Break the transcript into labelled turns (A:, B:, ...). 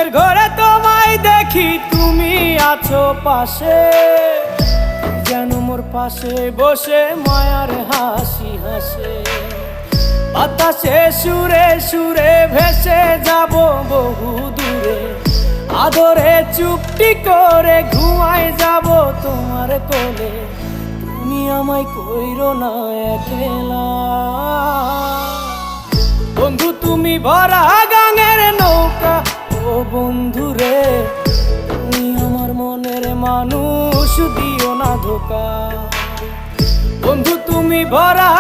A: ঘুমের ঘরে তোমায় দেখি, তুমি আছো পাশে, যেন মোর পাশে বসে মায়ার হাসি হাসে। বাতাসে সুরে সুরে ভেসে যাব বহু দূরে, আদরে চুপটি করে ঘুমায় যাব তোমার কোলে। তুমি আমায় কইরো না একলা বন্ধু, তুমি ভরা গাঙের নৌকা। ও বন্ধু রে, তুমি আমার মনের মানুষ, দিও না ধোকা। বন্ধু তুমি ভরা